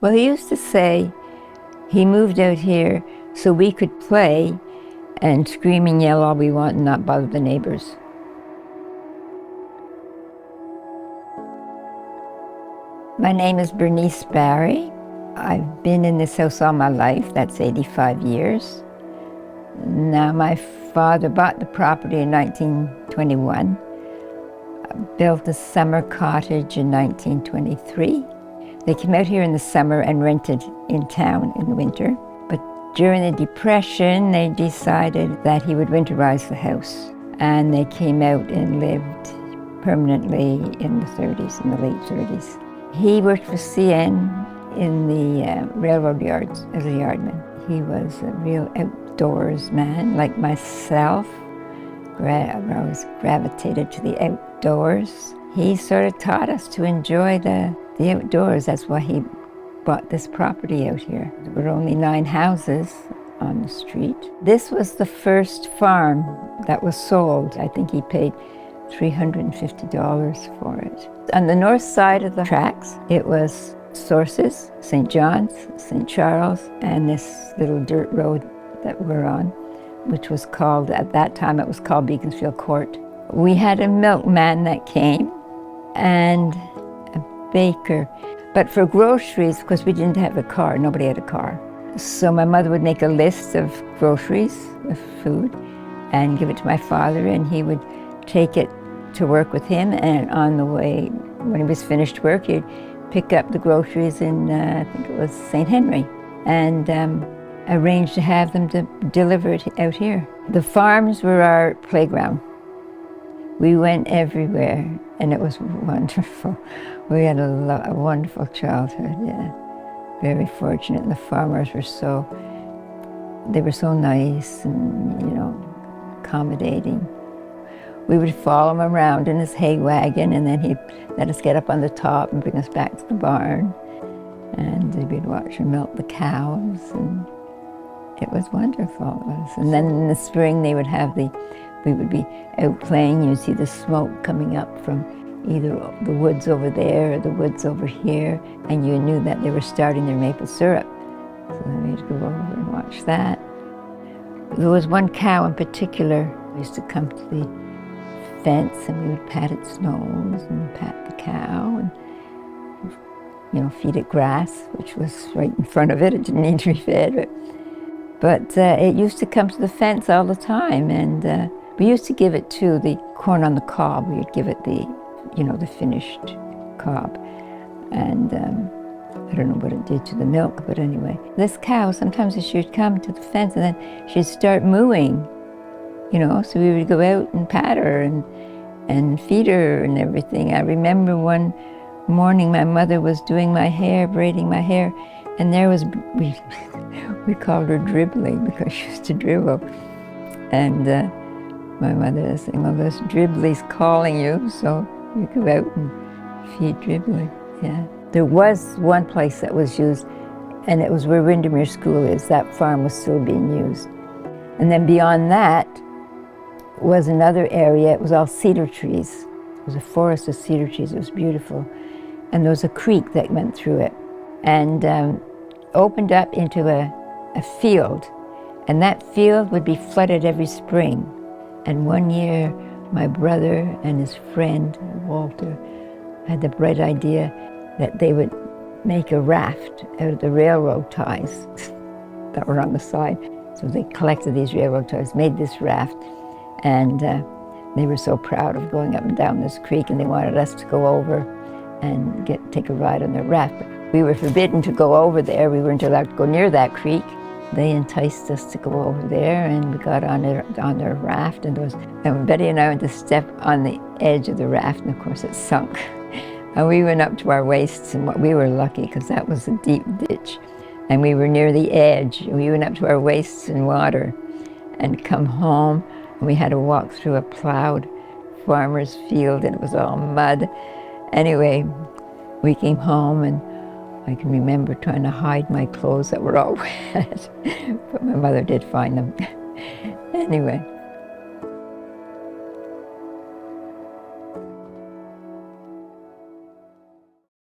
Well, he used to say he moved out here so we could play and scream and yell all we want and not bother the neighbors. My name is Bernice Barry. I've been in this house all my life. That's 85 years. Now, my father bought the property in 1921, built a summer cottage in 1923. They came out here in the summer and rented in town in the winter. But during the Depression, they decided that he would winterize the house. And they came out and lived permanently in the 30s, in the late 30s. He worked for CN in the railroad yards as a yardman. He was a real outdoors man, like myself. I always gravitated to the outdoors. He sort of taught us to enjoy the outdoors. That's why he bought this property out here. There were only 9 houses on the street. This was the first farm that was sold. I think he paid $350 for it. On the north side of the tracks, it was Sources, St. John's, St. Charles, and this little dirt road that we're on, which was called, at that time it was called Beaconsfield Court. We had a milkman that came and a baker. But for groceries, of course we didn't have a car, nobody had a car. So my mother would make a list of groceries, of food, and give it to my father, and he would take it to work with him, and on the way, when he was finished work, he'd pick up the groceries in, I think it was St. Henry, and arrange to have them deliver it out here. The farms were our playground. We went everywhere, and it was wonderful. We had a wonderful childhood, yeah. Very fortunate, and the farmers were so nice and, accommodating. We would follow him around in his hay wagon, and then he'd let us get up on the top and bring us back to the barn. And we'd watch him milk the cows, and it was wonderful. It was. And then in the spring, we would be out playing. You'd see the smoke coming up from either the woods over there or the woods over here, and you knew that they were starting their maple syrup. So then we'd go over and watch that. There was one cow in particular who used to come to the fence, and we would pat its nose and pat the cow and, feed it grass, which was right in front of it. It didn't need to be fed. But it used to come to the fence all the time, and we used to give it to the corn on the cob. We would give it the finished cob. And I don't know what it did to the milk, but anyway. This cow, sometimes she would come to the fence and then she'd start mooing, so we would go out and pat her and feed her and everything. I remember one morning my mother was doing my hair, braiding my hair, and there was, we called her Dribbly because she used to dribble. And my mother was saying, well, this Dribbly's calling you, so you go out and feed Dribbly, yeah. There was one place that was used, and it was where Windermere School is. That farm was still being used. And then beyond that was another area. It was all cedar trees. It was a forest of cedar trees. It was beautiful. And there was a creek that went through it and opened up into a field. And that field would be flooded every spring. And one year, my brother and his friend, Walter, had the bright idea that they would make a raft out of the railroad ties that were on the side. So they collected these railroad ties, made this raft, and they were so proud of going up and down this creek, and they wanted us to go over and take a ride on their raft. But we were forbidden to go over there. We weren't allowed to go near that creek. They enticed us to go over there, and we got on their raft, and Betty and I went to step on the edge of the raft, and of course it sunk. And we went up to our waists, and we were lucky because that was a deep ditch. And we were near the edge. We went up to our waists in water and come home, and we had to walk through a plowed farmer's field, and it was all mud. Anyway, we came home, and I can remember trying to hide my clothes that were all wet, but my mother did find them. Anyway.